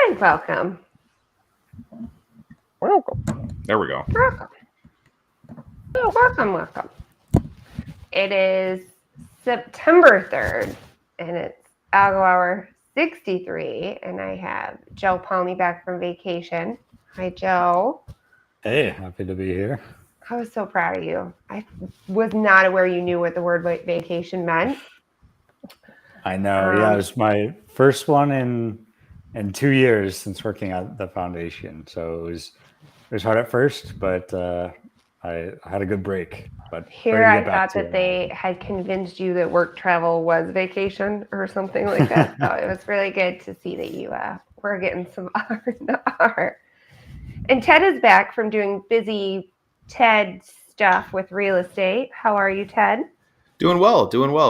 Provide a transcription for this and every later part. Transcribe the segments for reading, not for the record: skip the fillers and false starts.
And welcome. There we go. Welcome. Oh, welcome. It is September 3rd, and it's Algo Hour 63, and I have Joe Palmy back from vacation. Hi, Joe. Hey, happy to be here. I was so proud of you. I was not aware you knew what the word vacation meant. I know. Yeah, it was my first one in 2 years since working at the foundation. So it was hard at first, but I had a good break. But here I thought that they had convinced you that work travel was vacation or something like that. So it was really good to see that you were getting some R&R. And Ted is back from doing busy Ted stuff with real estate. How are you, Ted? Doing well.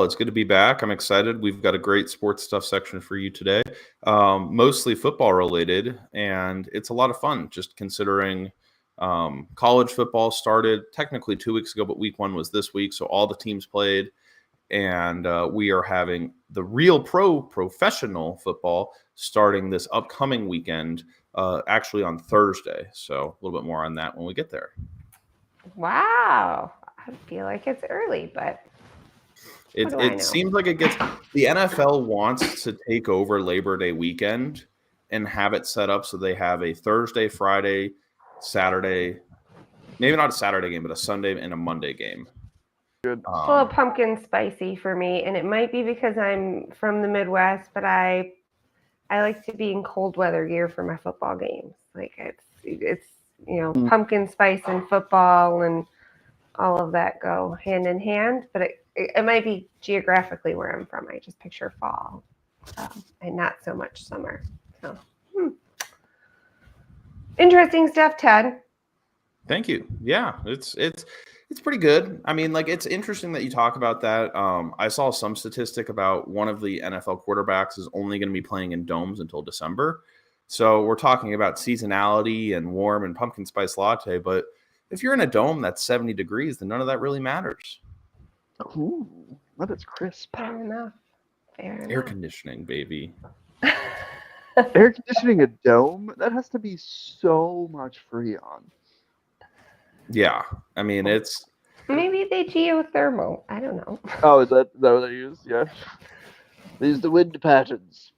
It's good to be back. I'm excited. We've got a great sports stuff section for you today, mostly football related, and it's a lot of fun just considering college football started technically 2 weeks ago, but week 1 was this week, so all the teams played, and we are having the real professional football starting this upcoming weekend, actually on Thursday, so a little bit more on that when we get there. Wow. I feel like it's early, but it seems like it gets the NFL wants to take over Labor Day weekend and have it set up so they have a Thursday, Friday, Saturday, maybe not a Saturday game, but a Sunday and a Monday game. Good. It's a little pumpkin spicy for me, and it might be because I'm from the Midwest, but I like to be in cold weather gear for my football games. Like it's pumpkin spice and football and all of that go hand in hand, but it might be geographically where I'm from. I just picture fall and not so much summer. So interesting stuff, Ted. Thank you. Yeah, it's pretty good. I mean, like, it's interesting that you talk about that. I saw some statistic about one of the NFL quarterbacks is only going to be playing in domes until December. So we're talking about seasonality and warm and pumpkin spice latte, but if you're in a dome that's 70 degrees, then none of that really matters. Ooh, that is crisp. Fair enough. Air conditioning, baby. Air conditioning a dome? That has to be so much Freon. Yeah. I mean, it's... Maybe they geothermal. I don't know. Oh, is that what they use? Yeah. They use the wind patterns.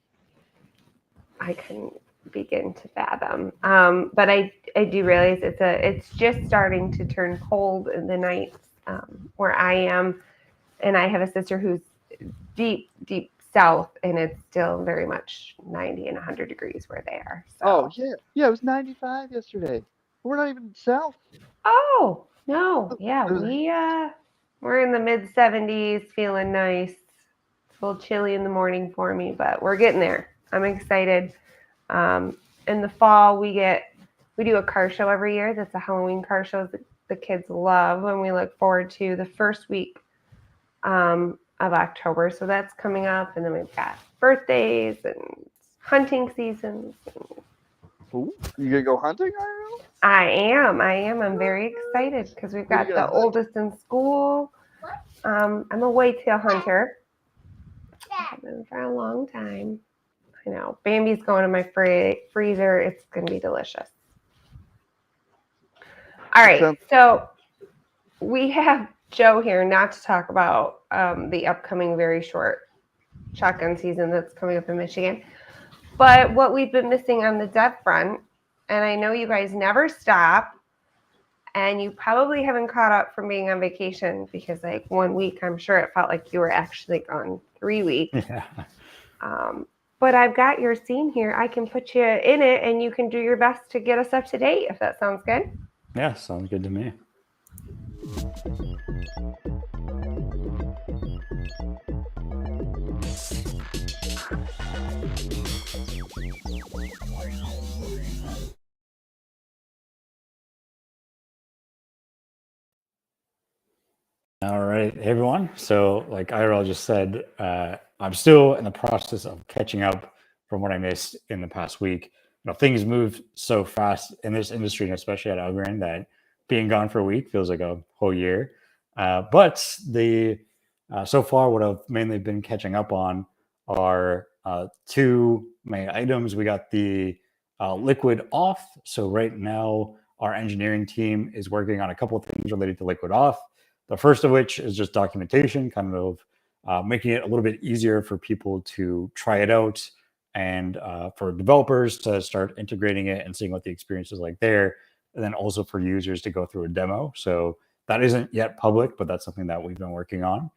I couldn't begin to fathom. But I do realize it's just starting to turn cold in the nights where I am, and I have a sister who's deep south, and it's still very much 90 and 100 degrees where they are. So. Oh yeah, it was 95 yesterday. We're not even south. Oh no, yeah, we're in the mid 70s, feeling nice. It's a little chilly in the morning for me, but we're getting there. I'm excited. In the fall, we do a car show every year. That's a Halloween car show that the kids love, and we look forward to the first week of October. So that's coming up, and then we've got birthdays and hunting seasons. Ooh, you gonna go hunting, Ira? I am. I'm very excited because we've got the oldest in school. I'm a whitetail hunter. I've been for a long time. I know. Bambi's going in my freezer. It's going to be delicious. All right. So we have Joe here not to talk about the upcoming very short shotgun season that's coming up in Michigan. But what we've been missing on the depth front, and I know you guys never stop, and you probably haven't caught up from being on vacation because like 1 week, I'm sure it felt like you were actually gone 3 weeks. Yeah. But I've got your scene here. I can put you in it, and you can do your best to get us up to date, if that sounds good. Yeah, sounds good to me. All right, hey everyone. So like IRL just said, I'm still in the process of catching up from what I missed in the past week. Things move so fast in this industry, and especially at Algorand, that being gone for a week feels like a whole year. But so far, what I've mainly been catching up on are two main items. We got the Liquid Auth. So right now, our engineering team is working on a couple of things related to Liquid Auth. The first of which is just documentation, kind of making it a little bit easier for people to try it out and for developers to start integrating it and seeing what the experience is like there. And then also for users to go through a demo. So that isn't yet public, but that's something that we've been working on.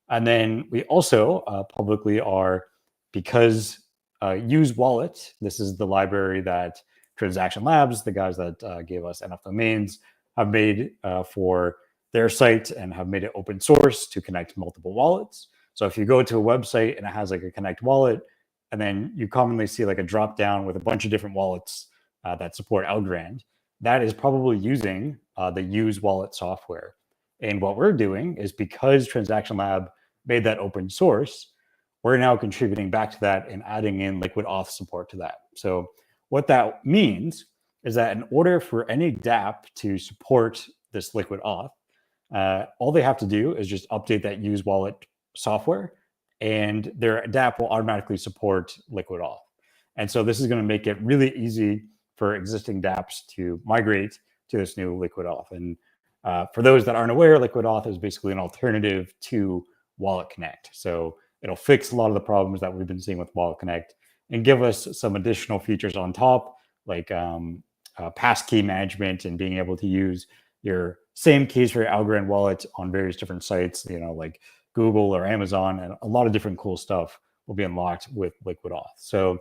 And then we also publicly are, because Use Wallet, this is the library that Transaction Labs, the guys that gave us enough domains, have made for their site and have made it open source to connect multiple wallets. So if you go to a website and it has like a connect wallet, and then you commonly see like a drop down with a bunch of different wallets that support Algorand, that is probably using the Use Wallet software. And what we're doing is, because Transaction Lab made that open source, we're now contributing back to that and adding in Liquid Auth support to that. So what that means is that in order for any dApp to support this Liquid Auth, all they have to do is just update that Use Wallet software, and their dApp will automatically support Liquid Auth. And so this is going to make it really easy for existing dApps to migrate to this new Liquid Auth. And for those that aren't aware, Liquid Auth is basically an alternative to Wallet Connect. So it'll fix a lot of the problems that we've been seeing with Wallet Connect and give us some additional features on top, like passkey management and being able to use your same keys for your Algorand wallet on various different sites, like Google or Amazon, and a lot of different cool stuff will be unlocked with Liquid Auth. So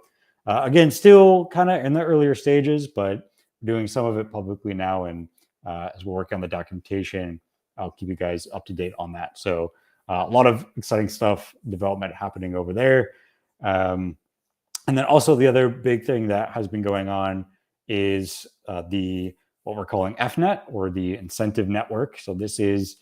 again, still kind of in the earlier stages, but doing some of it publicly now. And as we're working on the documentation, I'll keep you guys up to date on that. So a lot of exciting stuff, development happening over there. And then also the other big thing that has been going on is what we're calling FNet, or the incentive network. So this is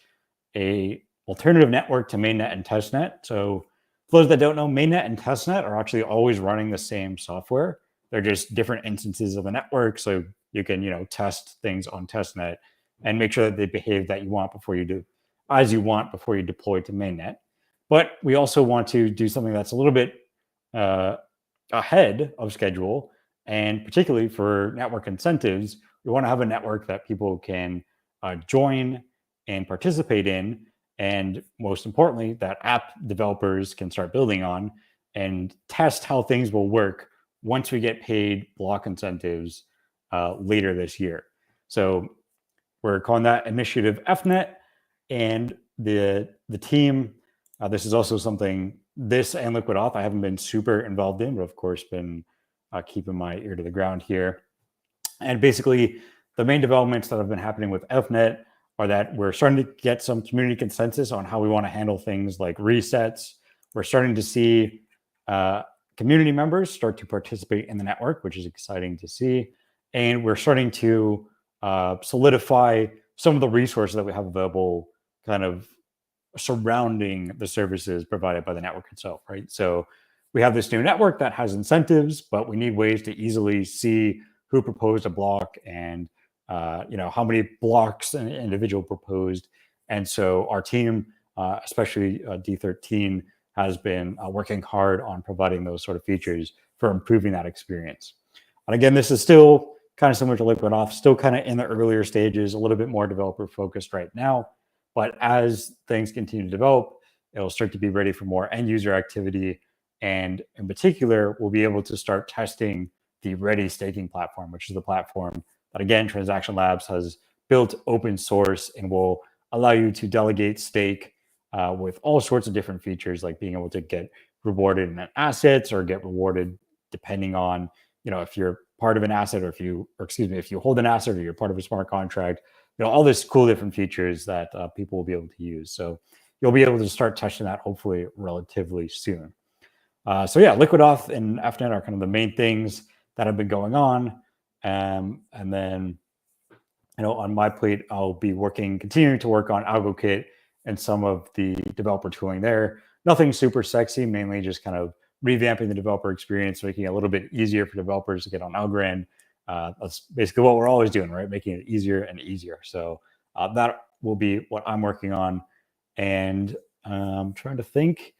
a alternative network to mainnet and testnet. So for those that don't know, mainnet and testnet are actually always running the same software. They're just different instances of the network. So you can, test things on testnet and make sure that they behave as you want before you deploy to mainnet. But we also want to do something that's a little bit ahead of schedule. And particularly for network incentives, we want to have a network that people can join and participate in. And most importantly, that app developers can start building on and test how things will work once we get paid block incentives later this year. So we're calling that initiative FNet. And the team, this is also something, this and Liquid Auth I haven't been super involved in, but of course been keeping my ear to the ground here. And basically, the main developments that have been happening with FNet are that we're starting to get some community consensus on how we want to handle things like resets. We're starting to see community members start to participate in the network, which is exciting to see. And we're starting to solidify some of the resources that we have available kind of surrounding the services provided by the network itself, right? So we have this new network that has incentives, but we need ways to easily see who proposed a block and how many blocks an individual proposed. And so our team, especially D13, has been working hard on providing those sort of features for improving that experience. And again, this is still kind of similar to Liquid Auth, still kind of in the earlier stages, a little bit more developer focused right now. But as things continue to develop, it'll start to be ready for more end user activity. And in particular, we'll be able to start testing the Ready staking platform, which is the platform that, again, Transaction Labs has built open source and will allow you to delegate stake with all sorts of different features, like being able to get rewarded in assets or get rewarded depending on, if you're part of an asset or if you hold an asset or you're part of a smart contract, all this cool different features that people will be able to use. So you'll be able to start testing that hopefully relatively soon. So yeah, Liquid Auth and FNet are kind of the main things that have been going on. And then, on my plate, I'll be continuing to work on Algo Kit and some of the developer tooling there. Nothing super sexy, mainly just kind of revamping the developer experience, making it a little bit easier for developers to get on Algorand. That's basically what we're always doing, right? Making it easier and easier. So that will be what I'm working on. And I'm trying to think.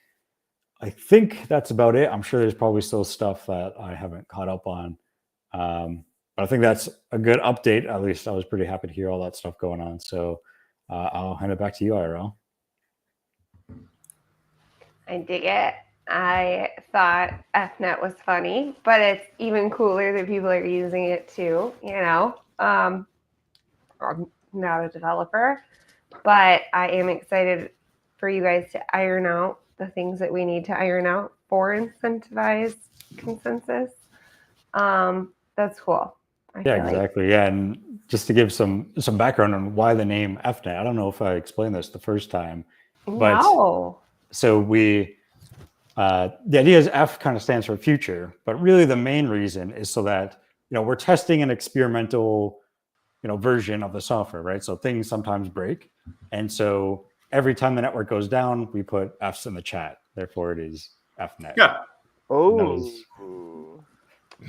I think that's about it. I'm sure there's probably still stuff that I haven't caught up on. But I think that's a good update. At least I was pretty happy to hear all that stuff going on. So I'll hand it back to you, IRL. I dig it. I thought FNet was funny, but it's even cooler that people are using it too. I'm not a developer, but I am excited for you guys to iron out the things that we need to iron out for incentivized consensus. That's cool. Yeah, exactly. Yeah, and just to give some background on why the name FNet. I don't know if I explained this the first time, but so the idea is F kind of stands for future, but really the main reason is so that we're testing an experimental version of the software, right? So things sometimes break, and so every time the network goes down, we put F's in the chat. Therefore, it is FNet. Yeah.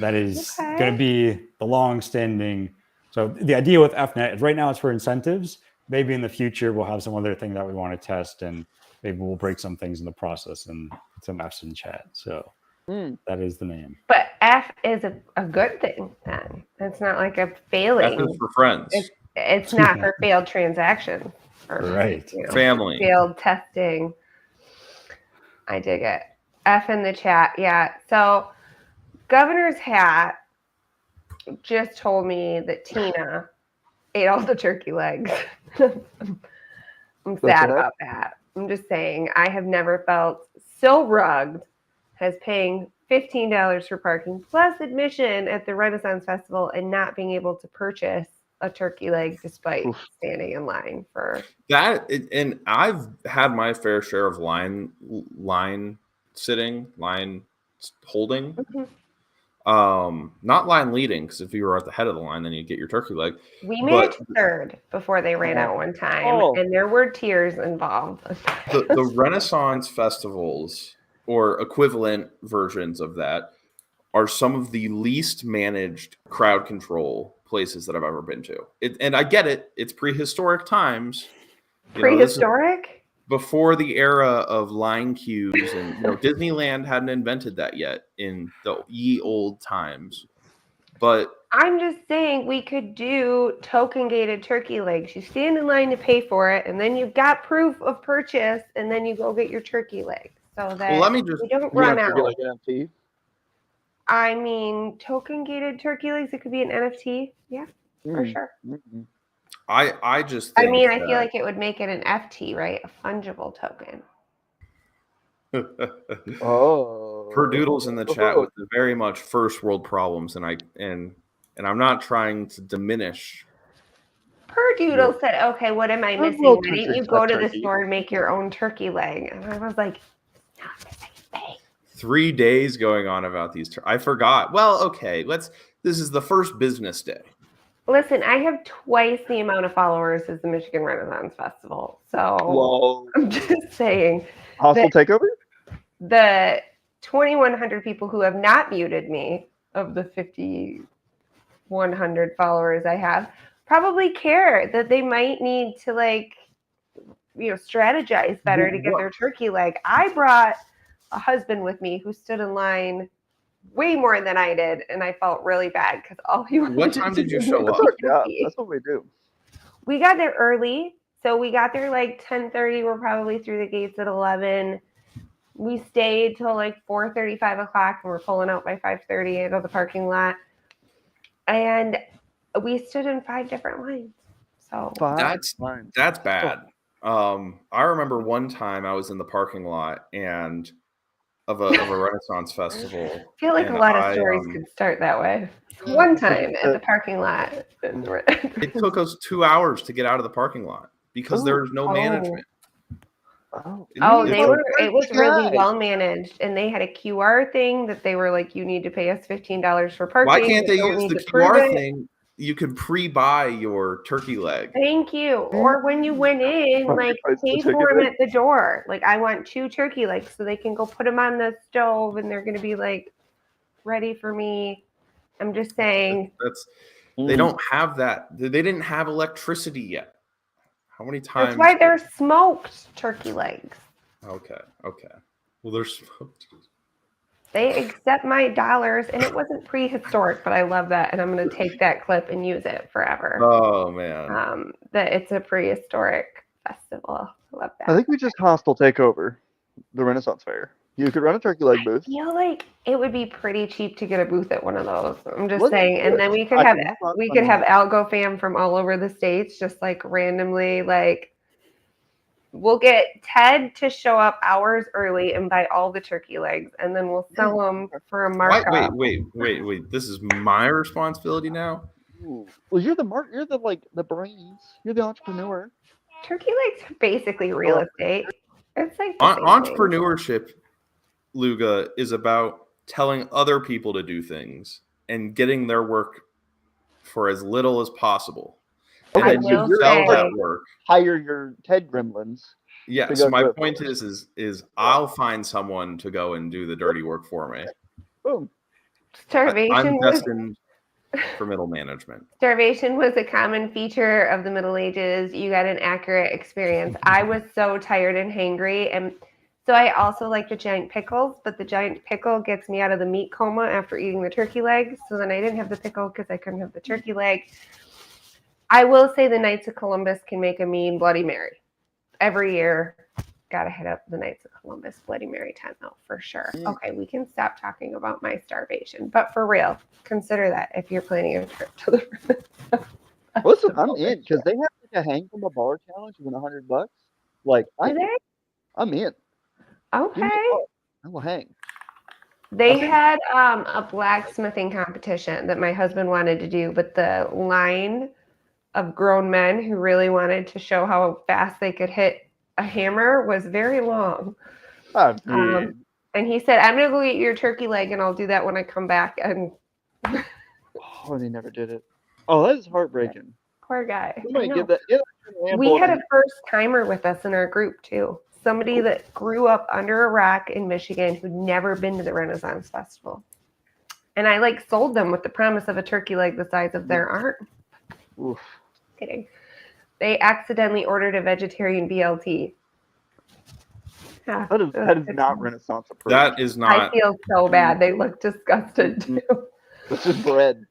That is going to be the long-standing. So the idea with FNet is right now it's for incentives. Maybe in the future we'll have some other thing that we want to test, and maybe we'll break some things in the process and some F's in chat. So that is the name. But F is a good thing then. It's not like a failing. F is for friends. It's not for failed transactions. Right. Family. Failed testing. I dig it. F in the chat. Yeah. So Governor's Hat just told me that Tina ate all the turkey legs. I'm sad about that. I'm just saying, I have never felt so rugged as paying $15 for parking plus admission at the Renaissance Festival and not being able to purchase a turkey leg despite standing in line for that. And I've had my fair share of line holding. Not line leading, because if you were at the head of the line, then you'd get your turkey leg. We made it to third before they ran out one time, and there were tears involved. The Renaissance festivals, or equivalent versions of that, are some of the least managed crowd control places that I've ever been to. And I get it. It's prehistoric times. Prehistoric? Before the era of line queues, and Disneyland hadn't invented that yet in the ye old times. But I'm just saying we could do token gated turkey legs. You stand in line to pay for it, and then you've got proof of purchase, and then you go get your turkey leg so that we don't run out. Like NFT? I mean, token gated turkey legs, it could be an NFT. Yeah, for sure. Mm-hmm. I just think I feel like it would make it an FT, right? A fungible token. Perdoodle's in the chat with the very much first world problems, and I'm not trying to diminish. Perdoodle said, "Okay, what am I missing? Why didn't you go to the store and make your own turkey leg?" And I was like, "Not missing thing." 3 days going on about these. I forgot. Well, okay, this is the first business day. Listen, I have twice the amount of followers as the Michigan Renaissance Festival. So I'm just saying. Hostile takeover? The 2,100 people who have not muted me of the 5,100 followers I have probably care that they might need to strategize better to get their turkey leg. I brought a husband with me who stood in line way more than I did, and I felt really bad because all he wanted. What time did you show up? Yeah, that's what we do. We got there early, so we got there 10:30. We're probably through the gates at 11. We stayed till 4:30, 5 o'clock, and we're pulling out by 5:30 out of the parking lot. And we stood in 5 different lines. So that's bad. I remember one time I was in the parking lot and of a Renaissance festival. I feel like a lot of stories could start that way. One time at the parking lot. It took us 2 hours to get out of the parking lot because there was no management. It was really well managed, and they had a QR thing that they were like, you need to pay us $15 for parking. Why can't they use the QR thing? You can pre-buy your turkey leg. Thank you. Or when you went in, pay for them at the door. I want 2 turkey legs so they can go put them on the stove, and they're going to be ready for me. I'm just saying. They don't have that. They didn't have electricity yet. How many times? That's why they're smoked turkey legs. Okay. Well, they're smoked. They accept my dollars, and it wasn't prehistoric, but I love that, and I'm going to take that clip and use it forever. Oh man. That it's a prehistoric festival. I love that. I think we just hostile take over the Renaissance Fair. You could run a turkey leg booth. I feel like it would be pretty cheap to get a booth at one of those. I'm just Let's saying, do and it. then we could I have can have fun we could on have that. Algo fam from all over the states, just like randomly. Like, we'll get Ted to show up hours early and buy all the turkey legs, and then we'll sell them for a markup. Wait. This is my responsibility now. Ooh. Well, you're the brains. You're the entrepreneur. Turkey legs are basically real estate. It's like the same thing. Entrepreneurship, Luga, is about telling other people to do things and getting their work for as little as possible. Okay, And I you will sell say- that work. Hire your Ted gremlins. Yeah. to So go my do it point for us. is I'll find someone to go and do the dirty work for me. Boom. Starvation I'm was destined for middle management. Starvation was a common feature of the Middle Ages. You got an accurate experience. I was so tired and hangry, and so I also like the giant pickles, but the giant pickle gets me out of the meat coma after eating the turkey leg. So then I didn't have the pickle because I couldn't have the turkey leg. I will say the Knights of Columbus can make a mean Bloody Mary. Every year, gotta hit up the Knights of Columbus Bloody Mary tent though, for sure. Okay, we can stop talking about my starvation, but for real, consider that if you're planning a trip to the. Listen, I'm in because they have like a hang from a bar challenge with $100. Like, Are they? I'm in. Give me Okay. a call. I will hang. They Okay. had a blacksmithing competition that my husband wanted to do, but the line of grown men who really wanted to show how fast they could hit a hammer was very long. I'm And he said, I'm going to go get your turkey leg and I'll do that when I come back. And Oh, they never did it. Oh, that is heartbreaking. poor guy. I Somebody know. give that. Yeah, We had a first timer with us in our group too. Somebody that grew up under a rock in Michigan who'd never been to the Renaissance Festival. And I like sold them with the promise of a turkey leg the size of their arm. Oof. Kidding. They accidentally ordered a vegetarian BLT. Yeah, That is not Renaissance approved. That is I not. feel so bad. They look disgusted too. This is bread.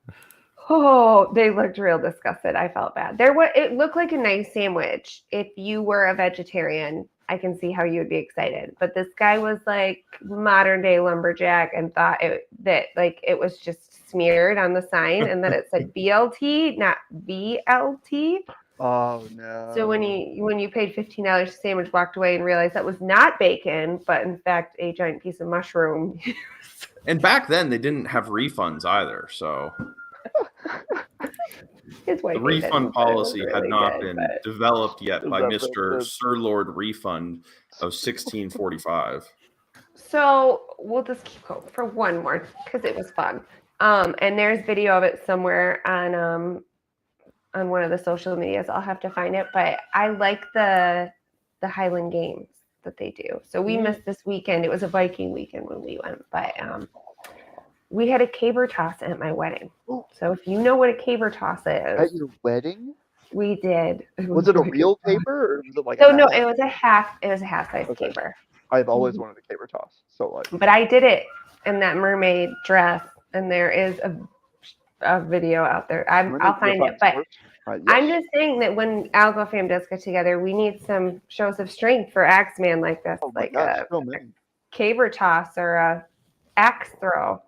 Oh, they looked real disgusted. I felt bad. It looked like a nice sandwich. If you were a vegetarian, I can see how you would be excited. But this guy was like modern day lumberjack and thought that it was just smeared on the sign and that it said BLT, not BLT. Oh no. So when you paid $15 a sandwich, walked away and realized that was not bacon, but in fact a giant piece of mushroom. And back then they didn't have refunds either, so His wife the refund policy had not been but- developed yet by That- Mr. that- Sir Lord Refund of 1645. So we'll just keep going for one more because it was fun. And there's video of it somewhere on one of the social medias. I'll have to find it, but I like the Highland Games that they do. So we missed this weekend. It was a Viking weekend when we went, but we had a caber toss at my wedding. So if you know what a caber toss At is, your wedding? we did. Was it a real caber or was it like? So a no, half- it was a half size Okay. caber. I've always wanted a caber toss. So like. But I did it in that mermaid dress, and there is a video out there. I'll find it. But I'm just saying that when Algo fam does get together, we need some shows of strength for Axeman like this, Oh my like gosh, a so many. caber toss or a axe throw.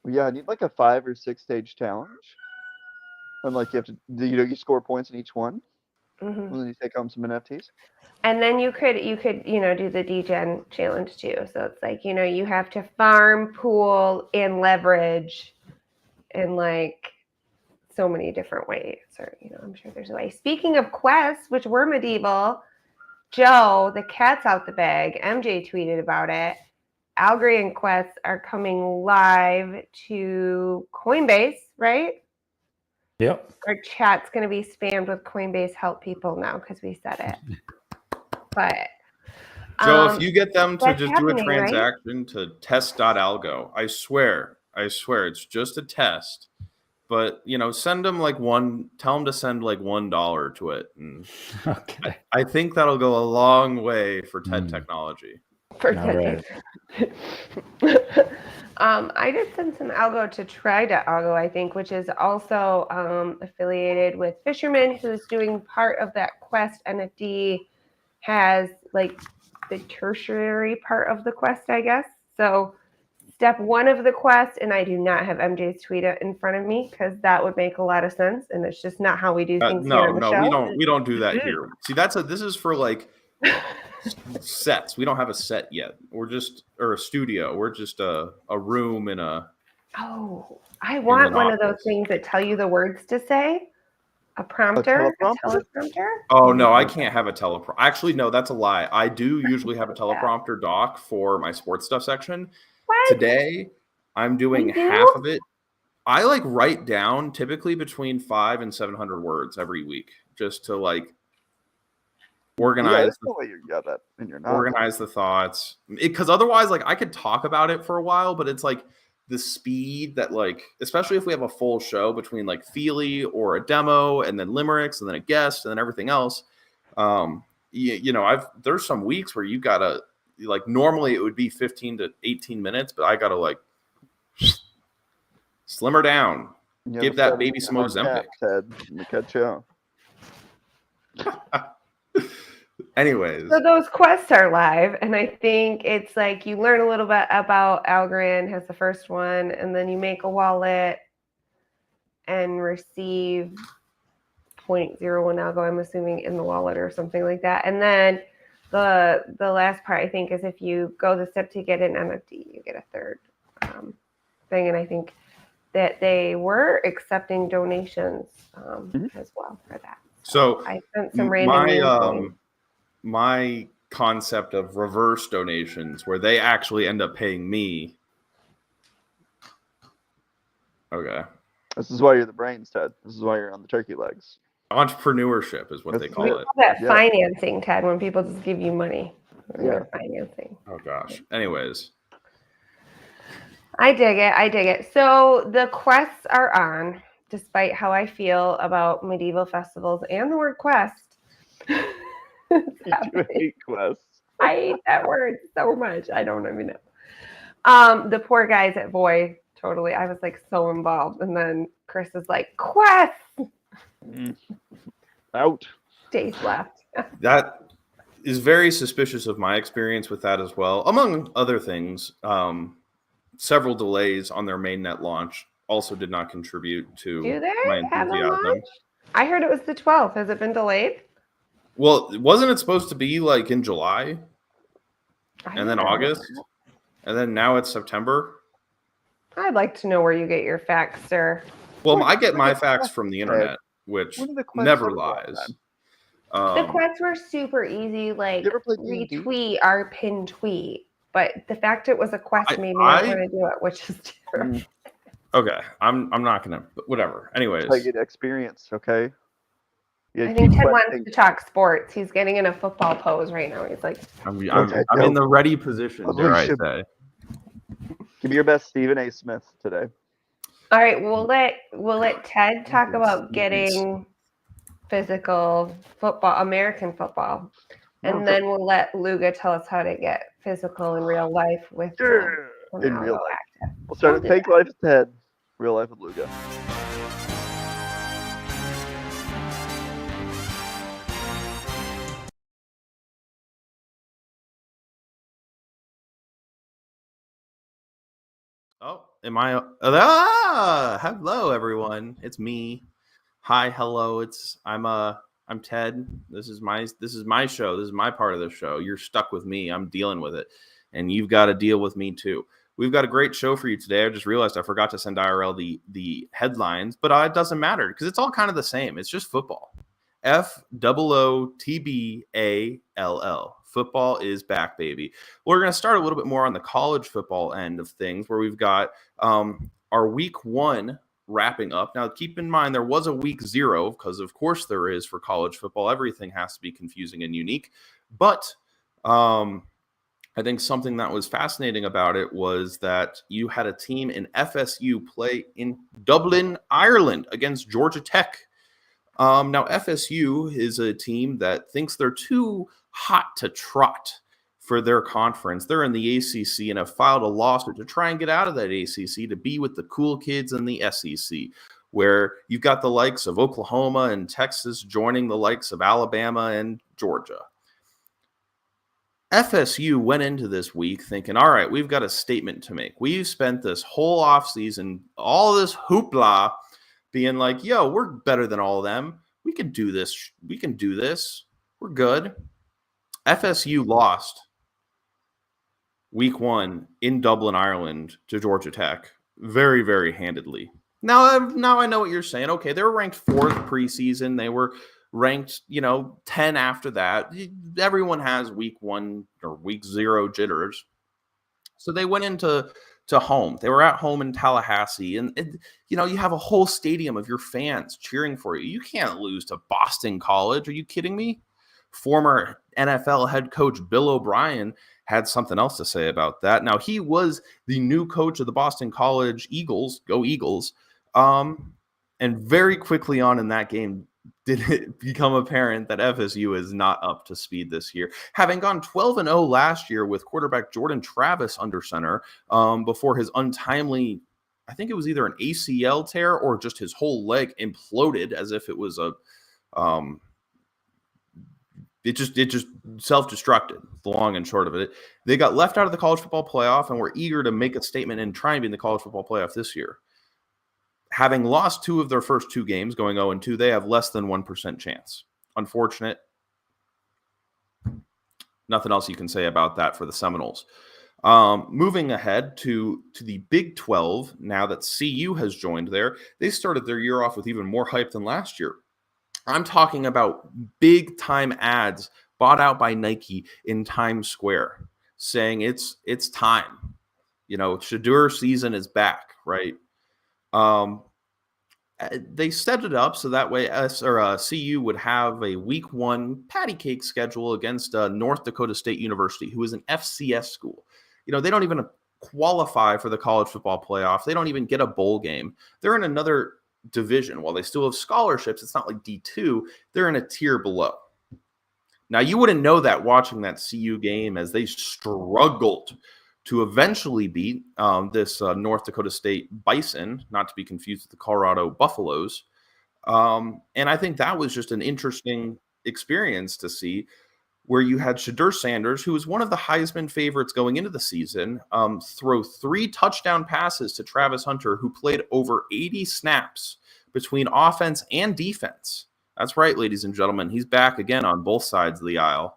Yeah, I need like a 5 or 6 stage challenge. And like you have to, you score points in each one, Hmm. and then you take home some NFTs. And then you could do the degen challenge too. So it's like you have to farm, pool, and leverage in like so many different ways. Or I'm sure there's a way. Speaking of quests, which were medieval, Joe, the cat's out the bag. MJ tweeted about it. Algerian quests are coming live to Coinbase, right? Yep. Our chat's going to be spammed with Coinbase help people now because we said it. But Joe, if you get them to that's just do a happening, right? transaction to test.algo, I swear, it's just a test. But send them tell them to send like $1 to it. And Okay. I think that'll go a long way for TED technology. For All right. I did send some Algo to Try.Algo, I think, which is also affiliated with Fisherman, who's doing part of that Quest NFT, has like the tertiary part of the Quest, I guess. So step one of the Quest, and I do not have MJ's tweet in front of me because that would make a lot of sense, and it's just not how we do things here on the show. We don't do that here. See, this is for like sets. We don't have a set yet. We're just or a studio. We're just a room in a. Oh, I want one of those things that tell you the words to say. A prompter, a teleprompter. Oh no, I can't have a teleprompter. Actually, no, that's a lie. I do usually have a teleprompter doc for my sports stuff section. What? Today, I'm doing half of it. I like write down typically between 500 and 700 words every week, just to like organize. Organize the thoughts, because otherwise, like I could talk about it for a while, but it's like the speed that, like, especially if we have a full show between like Feely or a demo and then limericks and then a guest and then everything else. There's some weeks where you gotta like normally it would be 15 to 18 minutes, but I gotta like slimmer down, give that baby some Ozempic. Anyways, so those quests are live, and I think it's like you learn a little bit about Algorand has the first one, and then you make a wallet and receive 0.01 Algo, I'm assuming, in the wallet or something like that. And then the last part, I think, is if you go the step to get an NFT, you get a third thing. And I think that they were accepting donations as well for that. So I sent some random my concept of reverse donations where they actually end up paying me. Okay. This is why you're the brains, Ted. This is why you're on the turkey legs. Entrepreneurship is what they call it. That financing, Ted, when people just give you money. Financing. Oh gosh. Anyways. I dig it. So the quests are on, despite how I feel about medieval festivals and the word quest. You hate quests. I hate that word so much. I don't even know. The poor guys at Voy, totally. I was like so involved. And then Chris is like, quest. Out. Days left. That is very suspicious of my experience with that as well. Among other things, several delays on their mainnet launch also did not contribute to my enthusiasm. I heard it was the 12th. Has it been delayed? Well, wasn't it supposed to be like in July? And then August? And then now it's September? I'd like to know where you get your facts, sir. Well, I get my facts from the internet, which never lies. The quests were super easy, like retweet our pinned tweet. But the fact it was a quest made me not want to do it, which is terrible. Okay, I'm not gonna. Whatever. Anyways, I get experience. Okay. I think Ted wants to talk sports. He's getting in a football pose right now. He's like, I'm in the ready position. Dare I say? Give me your best Stephen A. Smith today. All right, we'll let Ted talk about getting physical football, American football, and then we'll let Luga tell us how to get physical in real life with in real life. We'll start with Take Life with Ted, Real Life with Luga. Oh, am I? Hello, everyone. It's me. Hi, hello. I'm Ted. This is my show. This is my part of the show. You're stuck with me. I'm dealing with it, and you've got to deal with me too. We've got a great show for you today. I just realized I forgot to send IRL the headlines, but it doesn't matter because it's all kind of the same. It's just football. FOOTBALL. Football is back, baby. We're going to start a little bit more on the college football end of things, where we've got our week 1 wrapping up. Now, keep in mind, there was a week 0, because of course there is for college football. Everything has to be confusing and unique. But I think something that was fascinating about it was that you had a team in FSU play in Dublin, Ireland against Georgia Tech. Now, FSU is a team that thinks they're too hot to trot for their conference. They're in the ACC and have filed a lawsuit to try and get out of that ACC to be with the cool kids in the SEC, where you've got the likes of Oklahoma and Texas joining the likes of Alabama and Georgia. FSU went into this week thinking, all right, we've got a statement to make. We've spent this whole offseason, all this hoopla, being like, yo, we're better than all of them. We can do this. We can do this. We're good. FSU lost week 1 in Dublin, Ireland to Georgia Tech very, very handedly. Now I know what you're saying. Okay, they were ranked 4th preseason. They were ranked, 10 after that. Everyone has week 1 or week 0 jitters. So they went into home. They were at home in Tallahassee. And you have a whole stadium of your fans cheering for you. You can't lose to Boston College. Are you kidding me? Former NFL head coach Bill O'Brien had something else to say about that. Now, he was the new coach of the Boston College Eagles. Go Eagles. And very quickly on in that game, did it become apparent that FSU is not up to speed this year, having gone 12-0 last year with quarterback Jordan Travis under center before his untimely, I think it was either an ACL tear or just his whole leg imploded as if it was it just self-destructed, the long and short of it. They got left out of the college football playoff and were eager to make a statement and try and be in the college football playoff this year. Having lost 2 of their first 2 games, going 0-2, they have less than 1% chance. Unfortunate. Nothing else you can say about that for the Seminoles. Moving ahead to the Big 12, now that CU has joined there, they started their year off with even more hype than last year. I'm talking about big-time ads bought out by Nike in Times Square saying it's time. Shadur season is back, right? They set it up so that way CU would have a week 1 patty cake schedule against North Dakota State University, who is an FCS school. They don't even qualify for the college football playoff. They don't even get a bowl game. They're in another division. While they still have scholarships, it's not like D2. They're in a tier below. Now, you wouldn't know that watching that CU game, as they struggled to eventually beat this North Dakota State Bison, not to be confused with the Colorado Buffaloes. And I think that was just an interesting experience to see, where you had Shadur Sanders, who was one of the Heisman favorites going into the season, throw 3 touchdown passes to Travis Hunter, who played over 80 snaps between offense and defense. That's right, ladies and gentlemen. He's back again on both sides of the aisle.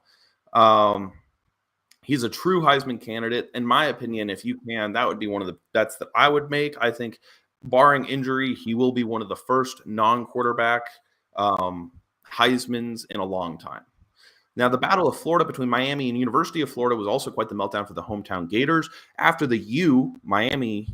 He's a true Heisman candidate. In my opinion, if you can, that would be one of the bets that I would make. I think, barring injury, he will be one of the first non-quarterback Heismans in a long time. Now, the Battle of Florida between Miami and University of Florida was also quite the meltdown for the hometown Gators. After the Miami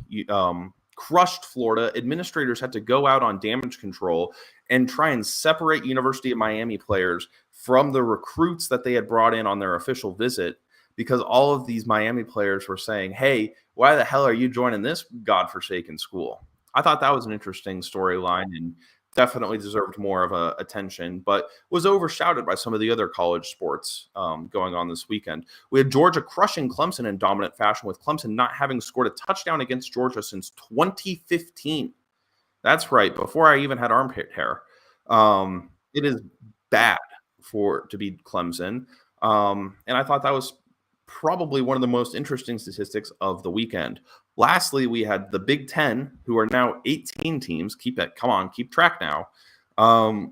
crushed Florida, administrators had to go out on damage control and try and separate University of Miami players from the recruits that they had brought in on their official visit, because all of these Miami players were saying, hey, why the hell are you joining this godforsaken school? I thought that was an interesting storyline and definitely deserved more of attention, but was overshadowed by some of the other college sports going on this weekend. We had Georgia crushing Clemson in dominant fashion, with Clemson not having scored a touchdown against Georgia since 2015. That's right, before I even had armpit hair. It is bad to beat Clemson. And I thought that was probably one of the most interesting statistics of the weekend. Lastly, we had the Big Ten, who are now 18 teams. Keep track now.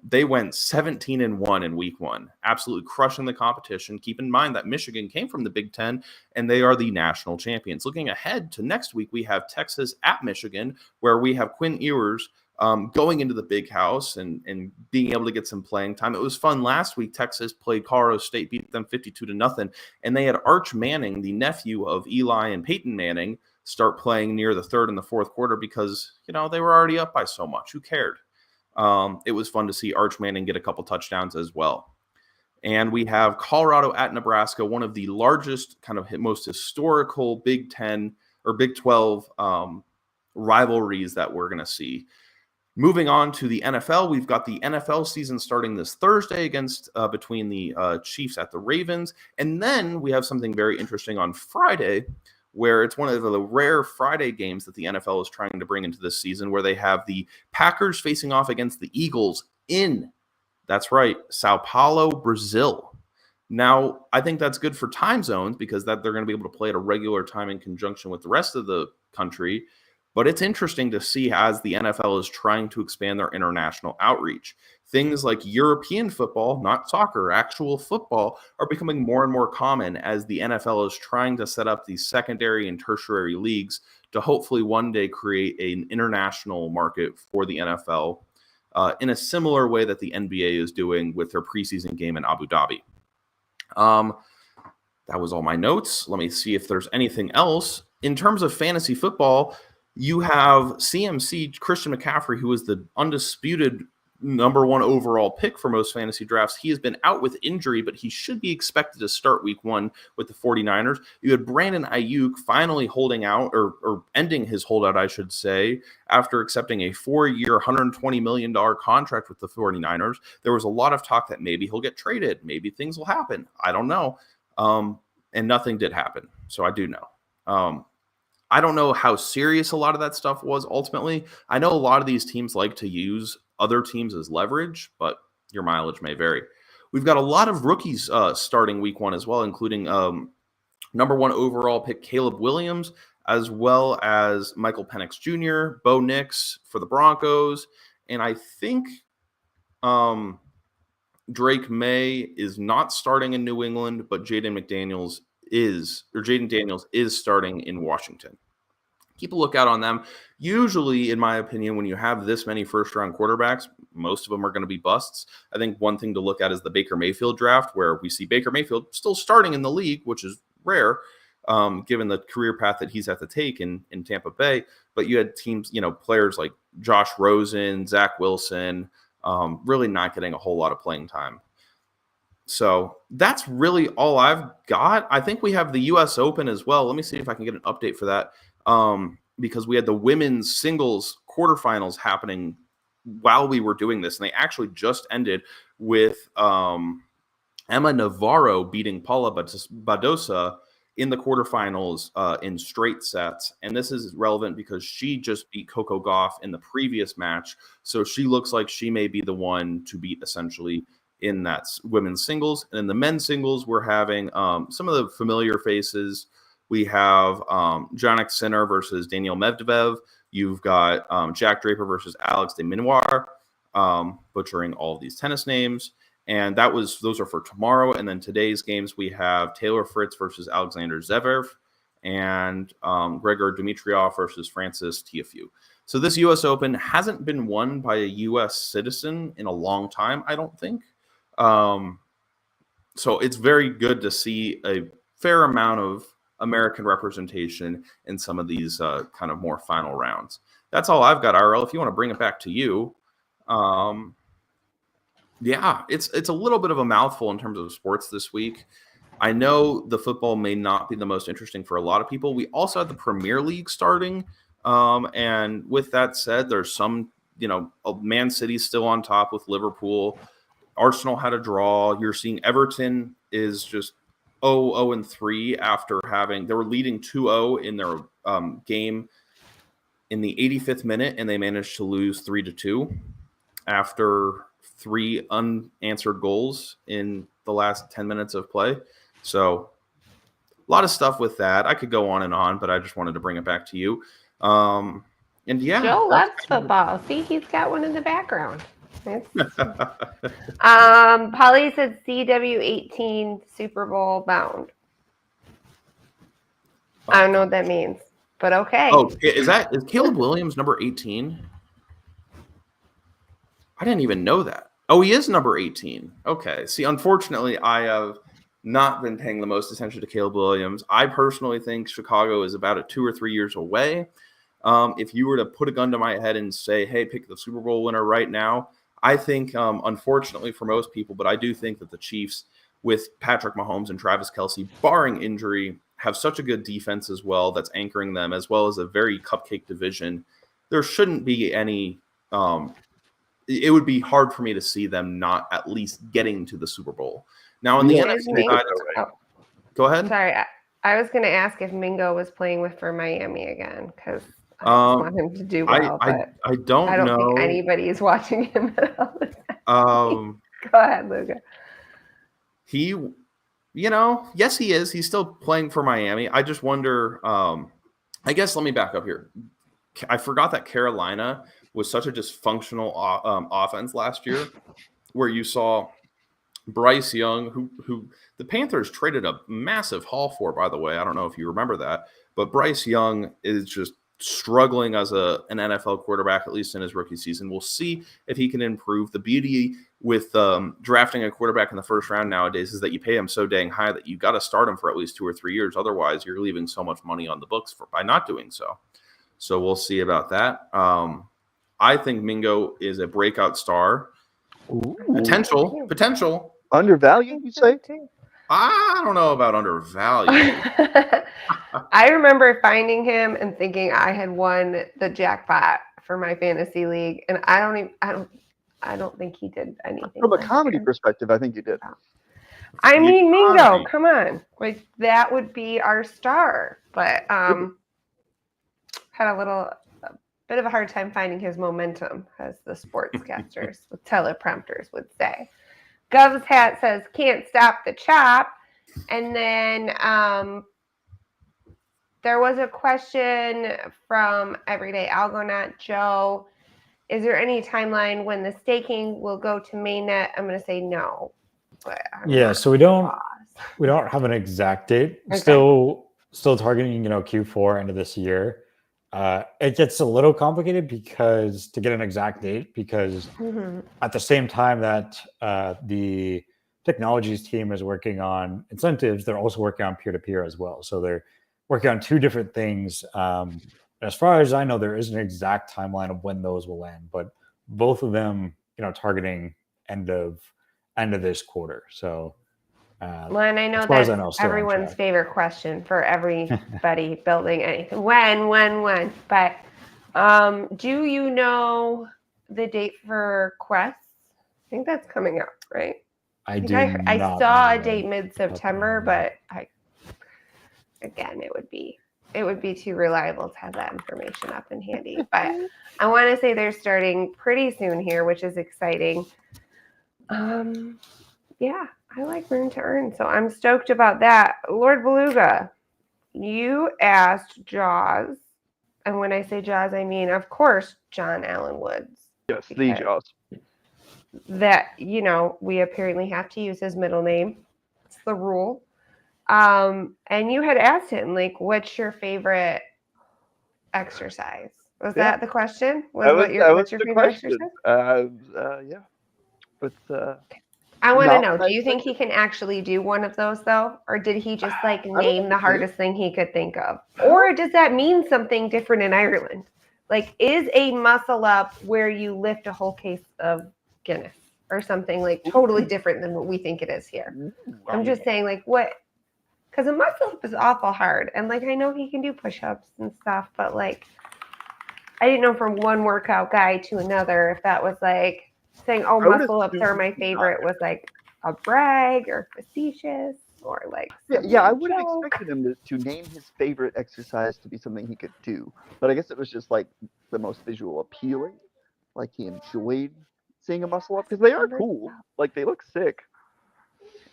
They went 17-1 in week 1, absolutely crushing the competition. Keep in mind that Michigan came from the Big Ten, and they are the national champions. Looking ahead to next week, we have Texas at Michigan, where we have Quinn Ewers going into the big house and being able to get some playing time. It was fun last week. Texas played Colorado State, beat them 52-0, and they had Arch Manning, the nephew of Eli and Peyton Manning, start playing near the 3rd and the 4th quarter because, they were already up by so much. Who cared? It was fun to see Arch Manning get a couple touchdowns as well. And we have Colorado at Nebraska, one of the largest, kind of most historical Big 10 or Big 12 rivalries that we're going to see. Moving on to the NFL, we've got the NFL season starting this Thursday between the Chiefs at the Ravens. And then we have something very interesting on Friday, where it's one of the rare Friday games that the NFL is trying to bring into this season, where they have the Packers facing off against the Eagles that's right, Sao Paulo, Brazil. Now, I think that's good for time zones because they're going to be able to play at a regular time in conjunction with the rest of the country. But it's interesting to see as the NFL is trying to expand their international outreach. Things like European football, not soccer, actual football, are becoming more and more common as the NFL is trying to set up these secondary and tertiary leagues to hopefully one day create an international market for the NFL in a similar way that the NBA is doing with their preseason game in Abu Dhabi. That was all my notes. Let me see if there's anything else. In terms of fantasy football, you have CMC, Christian McCaffrey, who is the undisputed number one overall pick for most fantasy drafts. He has been out with injury, but he should be expected to start week 1 with the 49ers. You had Brandon Ayuk finally holding out or ending his holdout, I should say, after accepting a 4-year, $120 million contract with the 49ers. There was a lot of talk that maybe he'll get traded. Maybe things will happen. I don't know. And nothing did happen. So I do know. I don't know how serious a lot of that stuff was ultimately. I know a lot of these teams like to use other teams as leverage, but your mileage may vary. We've got a lot of rookies starting week 1 as well, including number 1 overall pick Caleb Williams, as well as Michael Penix Jr., Bo Nix for the Broncos. And I think Drake May is not starting in New England, but Jaden Daniels is starting in Washington. Keep a lookout on them. Usually, in my opinion, when you have this many first-round quarterbacks, most of them are going to be busts. I think one thing to look at is the Baker Mayfield draft, where we see Baker Mayfield still starting in the league, which is rare, given the career path that he's had to take in Tampa Bay. But you had teams, players like Josh Rosen, Zach Wilson, really not getting a whole lot of playing time. So that's really all I've got. I think we have the U.S. Open as well. Let me see if I can get an update for that. Because we had the women's singles quarterfinals happening while we were doing this. And they actually just ended with Emma Navarro beating Paula Badosa in the quarterfinals in straight sets. And this is relevant because she just beat Coco Gauff in the previous match. So she looks like she may be the one to beat essentially in that women's singles. And in the men's singles, we're having some of the familiar faces. We have Jannik Sinner versus Daniil Medvedev. You've got Jack Draper versus Alex de Minaur, butchering all of these tennis names. And those are for tomorrow. And then today's games, we have Taylor Fritz versus Alexander Zverev and Gregor Dimitrov versus Francis Tiafoe. So this U.S. Open hasn't been won by a U.S. citizen in a long time, I don't think. So it's very good to see a fair amount of American representation in some of these kind of more final rounds. That's all I've got, RL. If you want to bring it back to you. Yeah, it's a little bit of a mouthful in terms of sports this week. I know the football may not be the most interesting for a lot of people. We also have the Premier League starting. And with that said, there's some, Man City's still on top with Liverpool. Arsenal had a draw. You're seeing Everton is just 0-3 after they were leading 2-0 in their game in the 85th minute, and they managed to lose 3-2 after 3 unanswered goals in the last 10 minutes of play. So a lot of stuff with that. I could go on and on, but I just wanted to bring it back to you. And yeah, Joe loves football. See, he's got one in the background. Polly said CW18 Super Bowl bound. I don't know what that means, but okay. Oh, is Caleb Williams number 18? I didn't even know that. Oh, he is number 18. Okay. See, unfortunately, I have not been paying the most attention to Caleb Williams. I personally think Chicago is about 2 or 3 years away. If you were to put a gun to my head and say, hey, pick the Super Bowl winner right now, I think, unfortunately for most people, but I do think that the Chiefs, with Patrick Mahomes and Travis Kelce, barring injury, have such a good defense as well that's anchoring them, as well as a very cupcake division. There shouldn't be any it would be hard for me to see them not at least getting to the Super Bowl. Now in the Yeah, NFC side, go ahead. Sorry, I was going to ask if Mingo was playing for Miami again because I just want him to do well. I don't I don't know. think anybody is watching him at all. Um, Go ahead, Luca. he, yes, he is. He's still playing for Miami. I just wonder. I guess let me back up here. I forgot that Carolina was such a dysfunctional offense last year, where you saw Bryce Young, who the Panthers traded a massive haul for, by the way. I don't know if you remember that, but Bryce Young is just struggling as an NFL quarterback, at least in his rookie season. We'll see if he can improve. The beauty with drafting a quarterback in the first round nowadays is that you pay him so dang high that you got to start him for at least 2 or 3 years. Otherwise, you're leaving so much money on the books by not doing so. So we'll see about that. I think Mingo is a breakout star. Ooh. Potential. Undervalued, you say? I don't know about undervalued. I remember finding him and thinking I had won the jackpot for my fantasy league, and I don't think he did anything. From a comedy perspective, I think you did. I mean, Mingo, come on, like that would be our star, but had a bit of a hard time finding his momentum, as the sportscasters with teleprompters would say. Gov's hat says, can't stop the chop. And then there was a question from Everyday Algo, not Joe. Is there any timeline when the staking will go to mainnet? I'm going to say no. But so we don't have an exact date. Okay. Still targeting, Q4 end of this year. It gets a little complicated because to get an exact date, because at the same time that the technologies team is working on incentives, they're also working on peer-to-peer as well. So they're working on 2 different things. As far as I know, there isn't an exact timeline of when those will end, but both of them, targeting end of this quarter. So well, and I know that's everyone's favorite question for everybody building anything. When? But do you know the date for Quest? I think that's coming up, right? I saw a date mid-September, but it would be too reliable to have that information up and handy. But I want to say they're starting pretty soon here, which is exciting. Yeah, I like Room to Earn, so I'm stoked about that. Lord Beluga, you asked Jaws, and when I say Jaws, I mean, of course, John Allen Woods. Yes, the Jaws. That, we apparently have to use his middle name. It's the rule. And you had asked him, like, what's your favorite exercise? Was that the question? What's your favorite exercise? Yeah. But I want to know, do you think he can actually do one of those, though? Or did he just, name the hardest thing he could think of? Or does that mean something different in Ireland? Like, is a muscle up where you lift a whole case of Guinness or something, totally different than what we think it is here? I'm just saying, what? Because a muscle up is awful hard. And, I know he can do push-ups and stuff, but, I didn't know from one workout guy to another if that was, saying, oh, muscle ups are my favorite was a brag or facetious or I would have expected him to name his favorite exercise to be something he could do, but I guess it was just the most visual appealing. He enjoyed seeing a muscle up because they are cool. They look sick.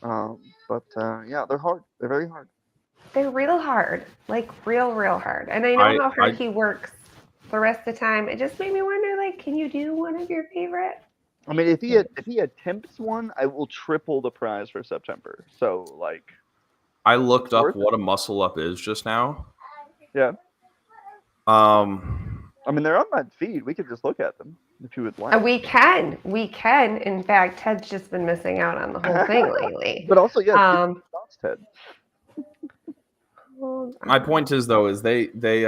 But they're hard. They're very hard. They're real hard, real hard. And I know how hard he works the rest of the time. It just made me wonder, can you do one of your favorite? I mean, if he attempts one, I will triple the prize for September. So, I looked up what a muscle up is just now. Yeah. I mean, they're on my feed. We could just look at them if you would like. We can. In fact, Ted's just been missing out on the whole thing lately. But also, Ted. My point is, though, is they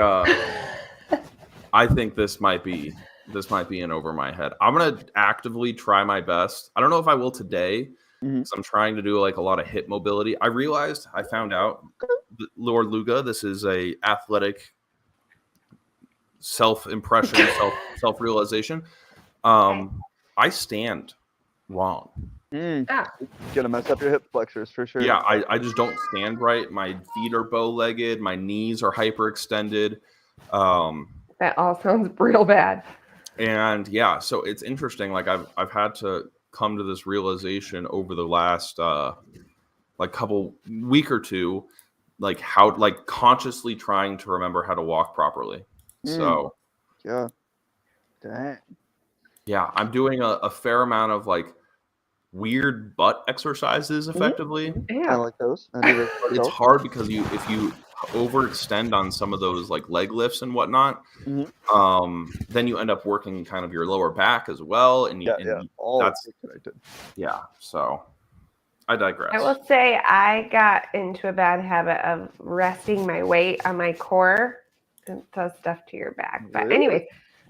I think this might be in over my head. I'm gonna actively try my best. I don't know if I will today, because I'm trying to do a lot of hip mobility. I found out, Lord Luga, this is a athletic self-impression, self-realization. I stand wrong. Ah, Gonna mess up your hip flexors for sure. Yeah, I just don't stand right. My feet are bow-legged. My knees are hyperextended. that all sounds real bad. And yeah, so it's interesting. Like I've had to come to this realization over the last like couple week or two, like how like consciously trying to remember how to walk properly. So Yeah. Dang. yeah, I'm doing a fair amount of like weird butt exercises effectively. I Yeah. like those. I do those It's myself. hard because if you overextend on some of those like leg lifts and whatnot, then you end up working kind of your lower back as well, and All that's connected. yeah. So I digress. I will say I got into a bad habit of resting my weight on my core. It does stuff to your back. But Really? anyways,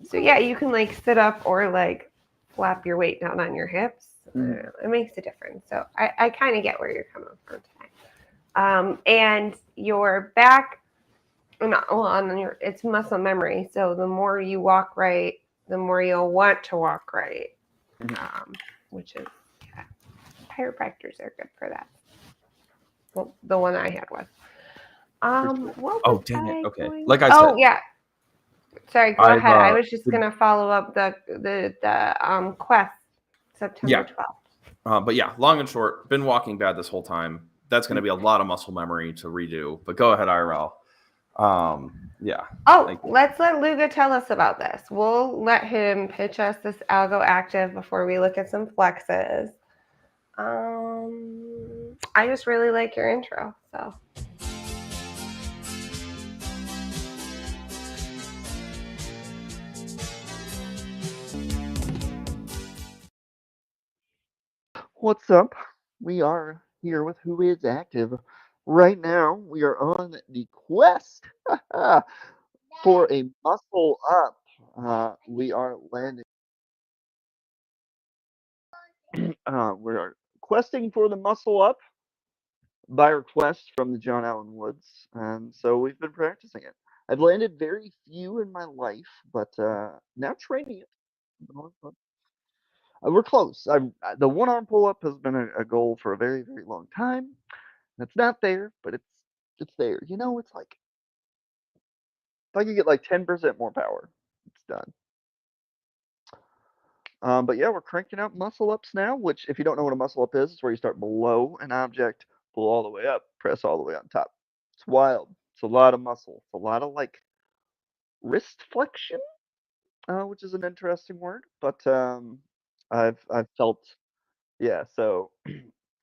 so yeah, you can like sit up or like flap your weight down on your hips. It makes a difference. So I kind of get where you're coming from today. And your back, it's muscle memory. So the more you walk right, the more you'll want to walk right, which is, yeah, chiropractors are good for that. Well, the one I had was. What was dang it. I Okay. going- Like I said. Oh yeah. Sorry, go ahead. I was just gonna follow up the quest September 12th. But yeah, long and short, been walking bad this whole time. That's going to be a lot of muscle memory to redo. But go ahead, IRL. Yeah. Oh, let's let Luga tell us about this. We'll let him pitch us this Algo Active before we look at some flexes. I just really like your intro. So. What's up? We are here with Who Is Active. Right now, we are on the quest for a muscle up. We are landing. We are questing for the muscle up by request from the John Allen Woods, and so we've been practicing it. I've landed very few in my life, but now training it. We're close. The one arm pull up has been a goal for a very, very long time. It's not there, but it's there. You know, it's like if I could get like 10% more power, it's done. But yeah, we're cranking out muscle ups now, which if you don't know what a muscle up is, it's where you start below an object, pull all the way up, press all the way on top. It's wild. It's a lot of muscle. It's a lot of like wrist flexion, which is an interesting word. But I've felt, yeah. So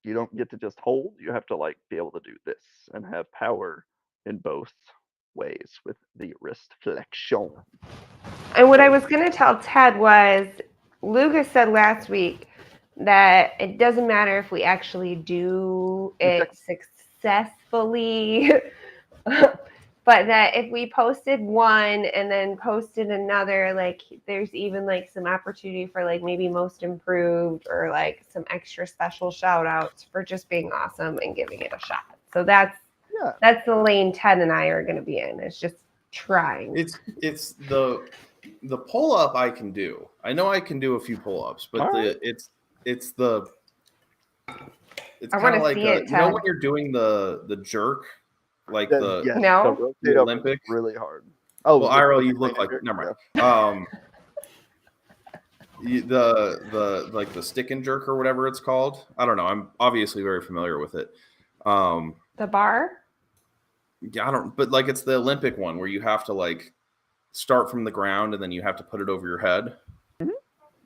you don't get to just hold. You have to like be able to do this and have power in both ways with the wrist flexion. And what I was going to tell Ted was, Luga said last week that it doesn't matter if we actually do it successfully, but that if we posted one and then posted another, like there's even like some opportunity for like maybe most improved or like some extra special shout outs for just being awesome and giving it a shot. So that's the lane Ted and I are going to be in. It's just trying. It's the pull up I can do. I know I can do a few pull ups, but it's kind of like you know when you're doing the jerk, like the Olympic, really hard. Oh, well, IRL, you look like never mind. The like the stick and jerk or whatever it's called. I don't know. I'm obviously very familiar with it. The bar. Yeah, I don't. But like it's the Olympic one where you have to like start from the ground and then you have to put it over your head.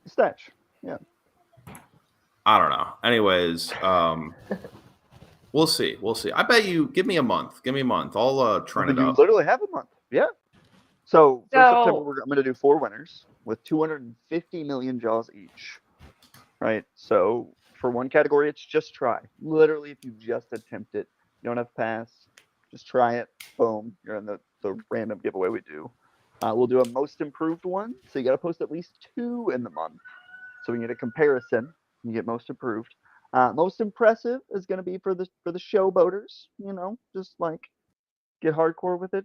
Snatch. Yeah. I don't know. Anyways, we'll see. We'll see. I bet you give me a month. Give me a month. I'll trend it You up. literally have a month. Yeah. So for September, I'm going to do 4 winners with 250 million jaws each. Right. So for one category, it's just try. Literally, if you just attempt it, you don't have to pass. Just try it. Boom. You're in the random giveaway we do. We'll do a most improved one. So you got to post at least 2 in the month. So we get a comparison. You get most improved. Most impressive is going to be for the showboaters. You know, just like get hardcore with it.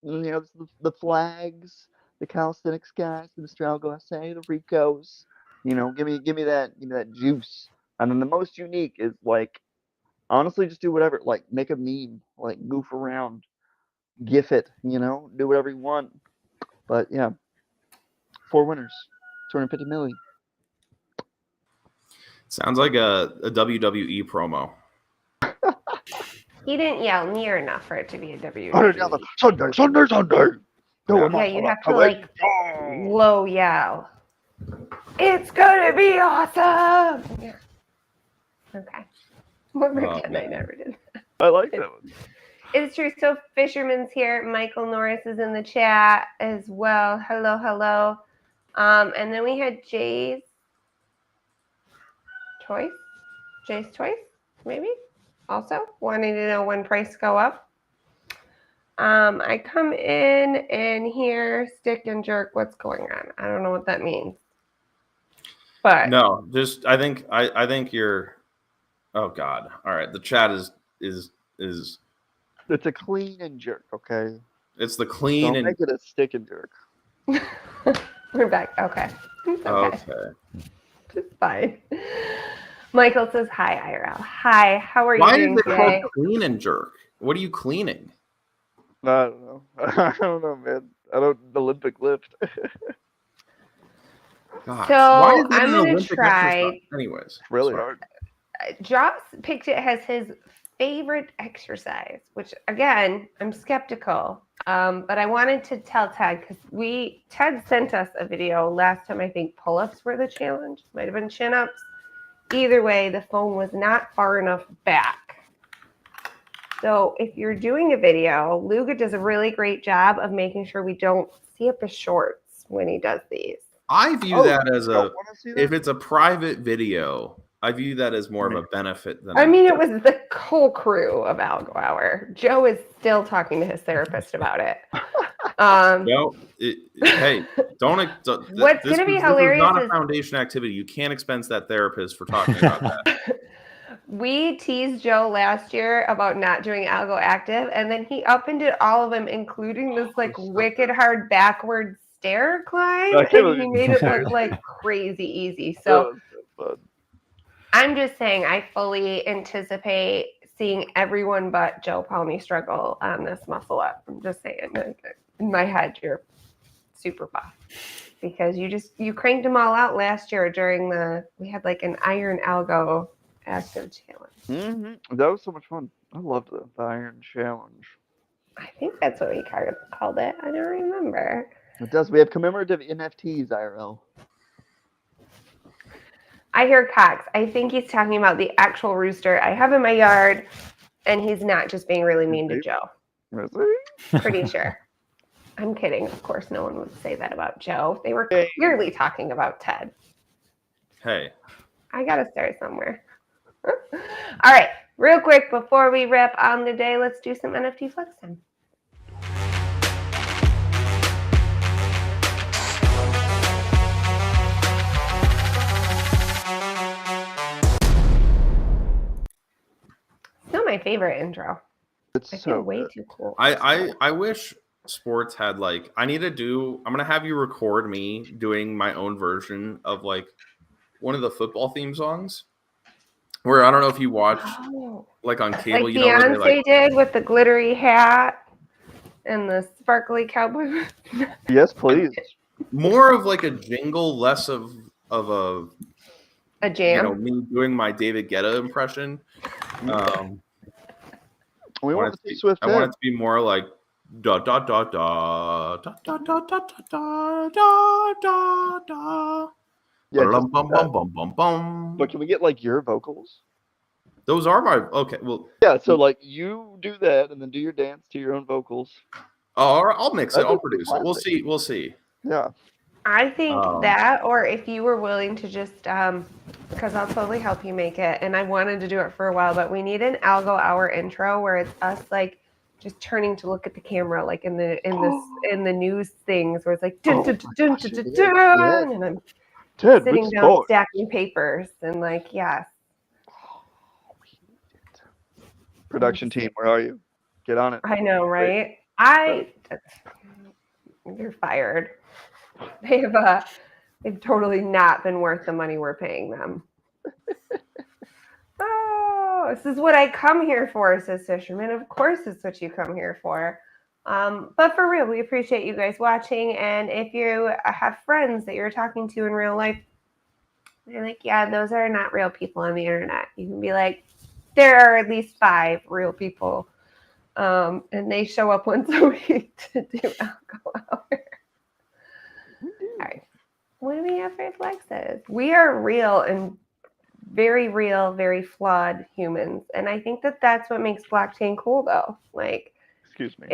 You know, the flags, the calisthenics guys, the Mr. Algo SA, the Ricos. You know, give me that juice. And then the most unique is like honestly just do whatever, like make a meme, like goof around, gif it, you know, do whatever you want. But yeah, 4 winners, 250 milli. Sounds like a WWE promo. He didn't yell near enough for it to be a WWE. Sunday. No, Yeah, you have to like low yell. It's gonna be awesome. Yeah. Okay. We'll pretend I never did. I like that one. It's true. So Fisherman's here. Michael Norris is in the chat as well. Hello, hello. And then we had Jay's Choice, maybe. Also wanting to know when price go up. I come in and hear stick and jerk. What's going on? I don't know what that means. But no, just I think you're. Oh God! All right, the chat is. It's a clean and jerk, okay? It's the clean Don't make it a stick and jerk. We're back. Okay. It's okay. It's fine. Michael says hi, IRL. Hi, how are you Why doing is it today? called clean and jerk? What are you cleaning? I don't know. I don't know, man. I don't Olympic lift. Gosh, So why is that I'm an gonna Olympic try. exercise? Anyways, Really sorry. hard. Joss picked it as his favorite exercise, which again, I'm skeptical. But I wanted to tell Ted because Ted sent us a video last time. I think pull-ups were the challenge. Might have been chin-ups. Either way, the phone was not far enough back. So if you're doing a video, Luga does a really great job of making sure we don't see up his shorts when he does these. I view that as if it's it's a private video, I view that as more of a benefit than. I mean, it was the whole crew of Algo Hour. Joe is still talking to his therapist about it. Hey, don't. What's going to be hilarious is not a foundation activity. You can't expense that therapist for talking about that. We teased Joe last year about not doing Algo Active, and then he up and did all of them, including this like wicked hard backward stair climb, and he made it look like crazy easy. So I'm just saying, I fully anticipate seeing everyone but Joe Palmy struggle on this muscle up. I'm just saying, in my head, you're super buff because you cranked them all out last year during we had like an Iron Algo Active challenge. Mm-hmm. That was so much fun. I loved the Iron Challenge. I think that's what we called it. I don't remember. It does. We have commemorative NFTs, IRL. I hear Cox. I think he's talking about the actual rooster I have in my yard, and he's not just being really mean to Joe. Pretty sure. I'm kidding. Of course, no one would say that about Joe. They were clearly talking about Ted. Hey. I got to start somewhere. All right. Real quick, before we wrap on the day, let's do some NFT flex time. Still my favorite intro. It's so way too cool. I wish sports had like I'm gonna have you record me doing my own version of like one of the football theme songs. Where I don't know if you watch like on cable, like you know, Beyonce did with the glittery hat and the sparkly cowboy. Yes, please. More of like a jingle, less of a jam. You know, me doing my David Guetta impression. We want to see Swift. I want it to be more like da da da da da da da da da da da da. Yeah, bum, bum, bum, bum, bum, bum. But can we get like your vocals? Those are my well. Yeah, so like you do that and then do your dance to your own vocals. Oh, I'll mix it. I'll produce it. We'll see. Yeah. I think that, or if you were willing to just, because I'll totally help you make it, and I wanted to do it for a while, but we need an Algo Hour intro where it's us like just turning to look at the camera, like in the news things where it's like dun, dun, dun, dun, dun, dun, and I'm sitting down stacking papers and like Production team, where are you? Get on it. I know, right? You're fired. They've totally not been worth the money we're paying them. Oh, this is what I come here for, says Fisherman. Of course, it's what you come here for. But for real, we appreciate you guys watching. And if you have friends that you're talking to in real life, they're like, yeah, those are not real people on the internet. You can be like, there are at least 5 real people. And they show up once a week to do Algo Hour. All right. What do we have for flexes? We are real and very real, very flawed humans. And I think that that's what makes blockchain cool, though. Like, Excuse me.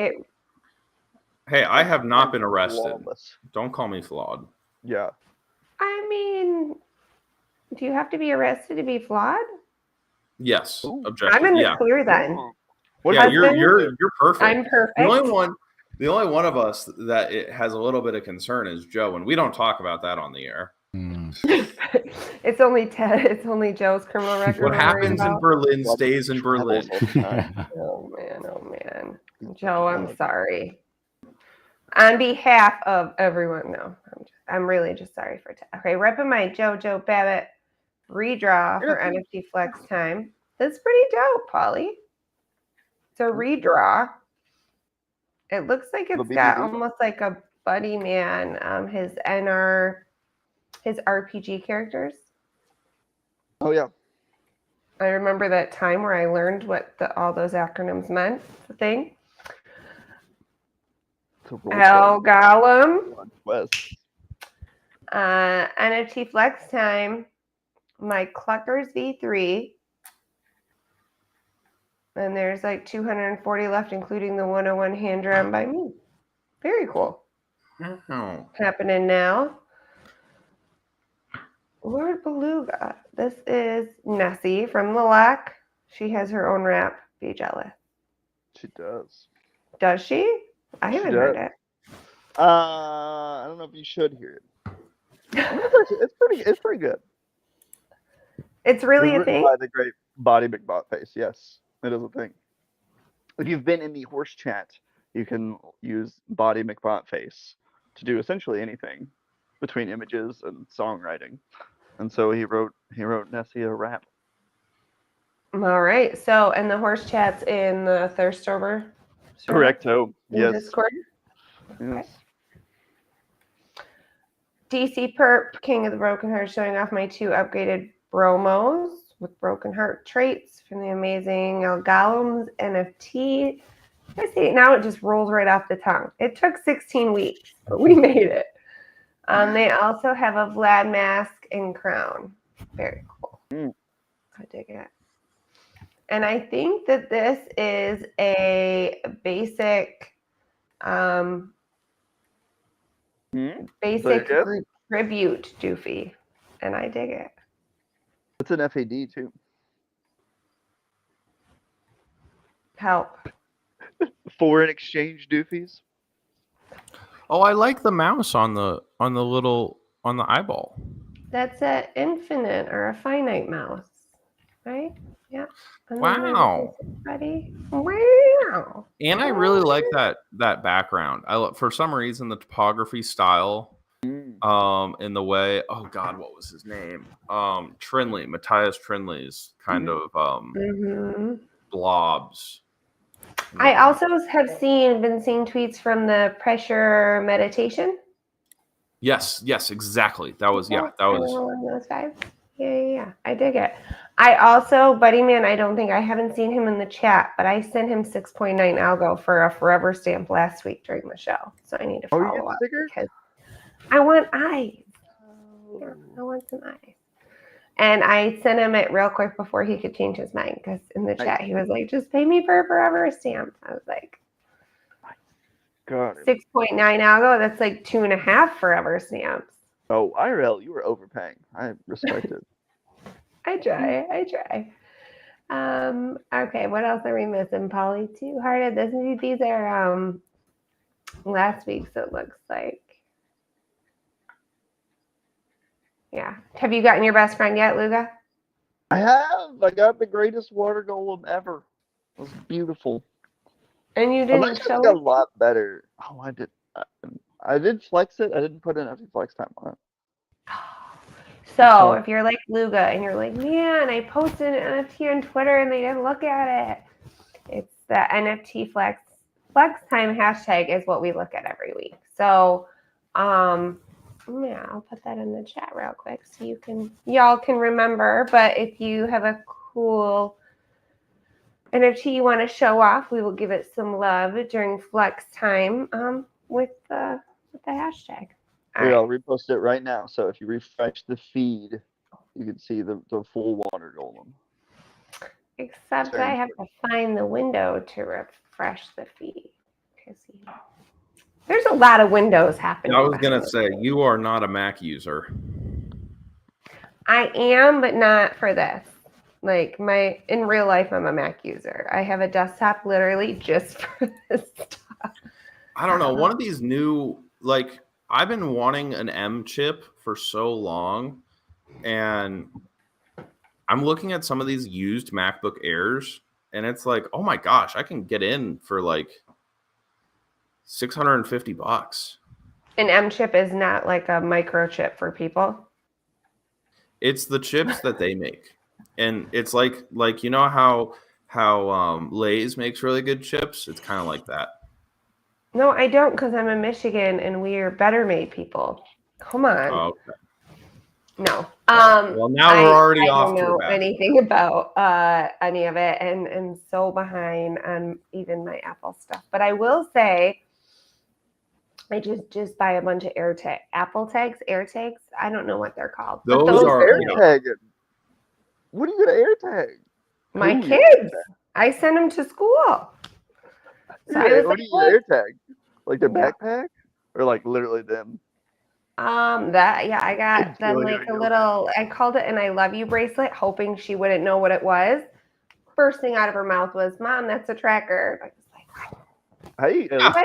Hey, I have not been arrested. Flawless. Don't call me flawed. Yeah. I mean, do you have to be arrested to be flawed? Yes, Ooh. objective. I'm in the Yeah, clear then. What yeah. husband? You're perfect. I'm perfect. The only one of us that it has a little bit of concern is Joe, and we don't talk about that on the air. It's only Ted. It's only Joe's criminal record. What we're worried happens in about. Berlin Blood stays in Berlin. travels all the time. Oh man, Joe, I'm sorry. On behalf of everyone, no, I'm really just sorry for Ted. Okay, repping my JoJo Babbitt redraw for NFT Flex time. That's pretty dope, Polly. It's a redraw. It looks like it's got almost like a Buddy Man, his RPG characters. Oh yeah. I remember that time where I learned what all those acronyms meant. The thing. Algo. NFT Flex time. My Cluckers V3. And there's like 240 left, including the 101 hand drawn by me. Very cool. Oh. Happening now. Lord Beluga. This is Nessie from the Lack. She has her own rap. Be jealous. She does. Does she? I haven't heard it. I don't know if you should hear it. It's pretty good. It's really a thing. By the great Body McBotface. Yes, it is a thing. If you've been in the horse chat, you can use Body McBotface to do essentially anything between images and songwriting. And so he wrote Nessie a rap. All right. So, and the horse chat's in the Thirstover. Correcto. Yes. Discord. Yes. DC Perp, King of the Broken Heart, showing off my 2 upgraded Bromos with Broken Heart traits from the amazing Algo's NFT. I see, now it just rolls right off the tongue. It took 16 weeks, but we made it. They also have a Vlad mask and crown. Very cool. I dig it. And I think that this is a basic group tribute doofy. And I dig it. It's an FAD too. Help. Foreign exchange doofies. Oh, I like the mouse on the eyeball. That's an infinite or a finite mouse, right? Yeah. Wow. Wow. And I really like that background. For some reason the topography style, in the way. Oh God, what was his name? Trinley, Matthias Trinley's kind of blobs. I also have been seeing tweets from the pressure meditation. Yes, exactly. That was one of those 5. Yeah. I dig it. I also, Buddy Man, I haven't seen him in the chat, but I sent him 6.9 Algo for a forever stamp last week during the show. So I need to follow up because I want eyes. Yeah, I want some eyes. And I sent him it real quick before he could change his mind because in the chat he was like, just pay me for a forever stamp. I was like, 6.9 Algo, that's like 2.5 forever stamps. Oh, IRL, you were overpaying. I respect it. I try. Okay, what else are we missing, Polly? Two-hearted. These are last week's, it looks like. Yeah. Have you gotten your best friend yet, Luga? I have. I got the greatest water golem ever. It was beautiful. And you didn't show it? A lot better. Oh, I did. I did flex it. I didn't put an empty flex time on it. So if you're like Luga and you're like, man, I posted an NFT on Twitter and they didn't look at it. It's the NFT flex time hashtag is what we look at every week. So yeah, I'll put that in the chat real quick so y'all can remember. But if you have a cool NFT you want to show off, we will give it some love during flex time with the hashtag. Here, I'll repost it right now. So if you refresh the feed, you can see the full water golem. Except I have to find the window to refresh the feed. There's a lot of windows happening. I was going to say, you are not a Mac user. I am, but not for this. Like in real life, I'm a Mac user. I have a desktop literally just for this stuff. I don't know. One of these new, like, I've been wanting an M chip for so long, and I'm looking at some of these used MacBook Airs, and it's like, oh my gosh, I can get in for like $650. An M chip is not like a microchip for people. It's the chips that they make, and it's like you know how Lay's makes really good chips. It's kind of like that. No, I don't, because I'm in Michigan and we are better made people. Come on. Oh, okay. No. Well, now we're already off. I don't know anything about any of it, and so behind on even my Apple stuff. But I will say, I just buy a bunch of Apple tags, AirTags. I don't know what they're called. Those are AirTagging. What are you gonna AirTag? My kids. I send them to school. So what do you AirTag? Like their backpack, or like literally them? I got them like a little. I called it an "I love you" bracelet, hoping she wouldn't know what it was. First thing out of her mouth was, "Mom, that's a tracker." I was like,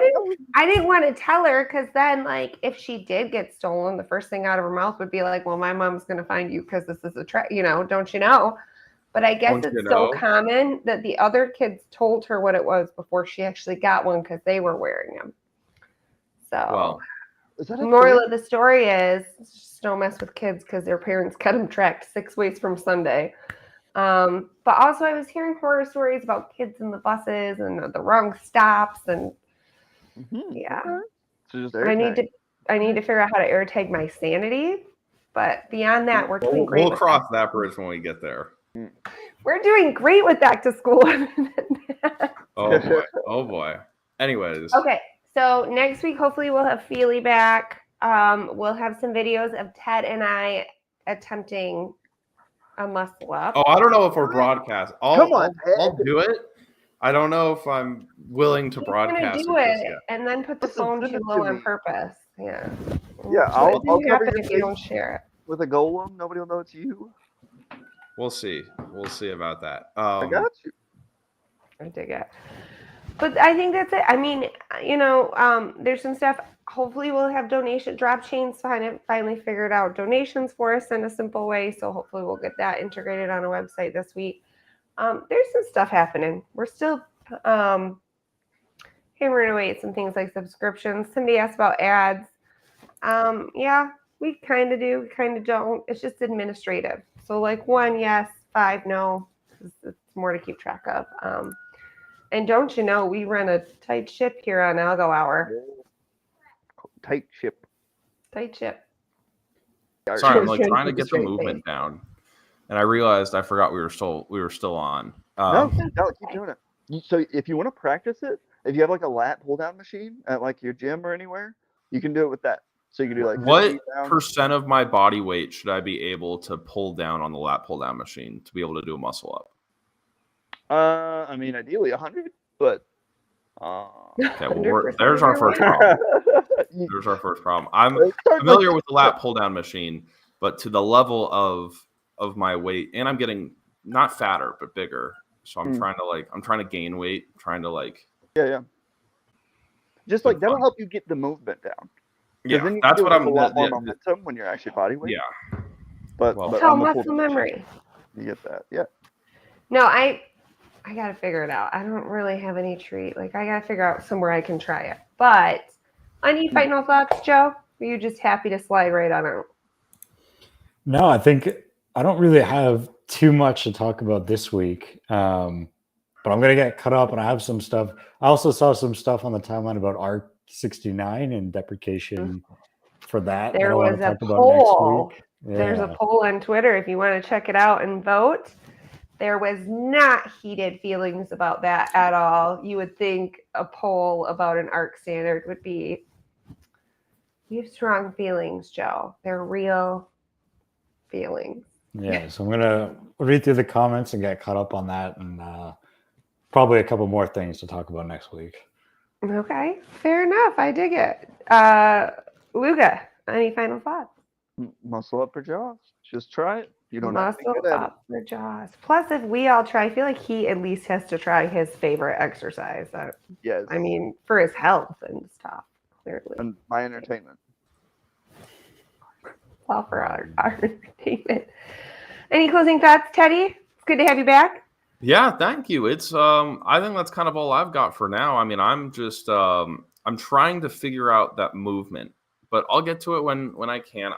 I didn't want to tell her, because then, like, if she did get stolen, the first thing out of her mouth would be like, "Well, my mom's gonna find you because this is a track, don't you know?" But I guess it's so common that the other kids told her what it was before she actually got one, because they were wearing them. So, the moral of the story is just don't mess with kids, because their parents got them tracked 6 weeks from Sunday. But also I was hearing horror stories about kids in the buses and the wrong stops, and yeah. So just I need to figure out how to AirTag my sanity. But beyond that, we're doing great. We'll cross that bridge when we get there. We're doing great with back to school. Oh boy. Oh boy. Anyways. Okay. So next week, hopefully we'll have Feely back. We'll have some videos of Ted and I attempting a muscle up. Oh, I don't know if we're broadcast. I'll do it. I don't know if I'm willing to broadcast do it and then put the phone too low on purpose. Yeah. Yeah, I'll cover your if you don't share it. With a golem, nobody will know it's you. We'll see. We'll see about that. I got you. I dig it. But I think that's it. I mean, there's some stuff. Hopefully we'll have drop chains finally figured out donations for us in a simple way. So hopefully we'll get that integrated on a website this week. There's some stuff happening. We're still hammering away at some things like subscriptions. Somebody asked about ads. Yeah, we kind of do. We kind of don't. It's just administrative. So like 1, yes, 5, no. It's more to keep track of. And don't you know, we run a tight ship here on Algo Hour. Tight ship. Tight ship. Sorry, I'm like trying to get the movement down, and I realized I forgot we were still on. No, keep doing it. So if you want to practice it, if you have like a lat pull down machine at like your gym or anywhere, you can do it with that. So you can do like what percent of my body weight should I be able to pull down on the lat pull down machine to be able to do a muscle up? I mean, ideally 100, but okay, well, there's our first problem. There's our first problem. I'm familiar with the lat pull down machine, but to the level of my weight, and I'm getting not fatter but bigger. So I'm trying to gain weight, yeah. Just like that'll help you get the movement down. Yeah, then you that's what I'm. A lot more momentum when you're actually body weight. Yeah, but muscle memory. You get that, yeah. No, I gotta figure it out. I don't really have any treat. Like I gotta figure out somewhere I can try it. But Any final thoughts, Joe? Or are you just happy to slide right on out? No, I think I don't really have too much to talk about this week. But I'm gonna get caught up, and I have some stuff. I also saw some stuff on the timeline about Arc 69 and deprecation for that. There I want was to a talk about next poll. week. There's a Yeah. poll on Twitter if you want to check it out and vote. There was not heated feelings about that at all. You would think a poll about an ARC standard would be. You have strong feelings, Joe. They're real feelings. Yeah, so I'm gonna read through the comments and get caught up on that, and probably a couple more things to talk about next week. Okay, fair enough. I dig it. Luga, any final thoughts? Muscle up for Jaws. Just try it. You don't have to be Muscle good at it. up for Jaws. Plus, if we all try, I feel like he at least has to try his favorite exercise. Yes. I mean, for his health and stuff, clearly. And my entertainment. All for our entertainment. Any closing thoughts, Teddy? It's good to have you back. Yeah, thank you. It's I think that's kind of all I've got for now. I mean, I'm just I'm trying to figure out that movement, but I'll get to it when I can.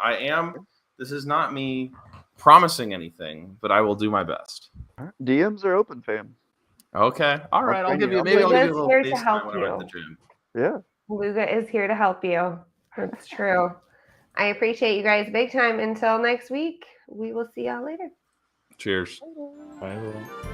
This is not me promising anything, but I will do my best. DMs are open, fam. Okay. All right. I'll train give you. you maybe I'll give you a Luga's little here to FaceTime help when I'm at you. the gym. Yeah. Luga is here to help you. That's true. I appreciate you guys big time. Until next week, we will see y'all later. Cheers. Bye, everyone.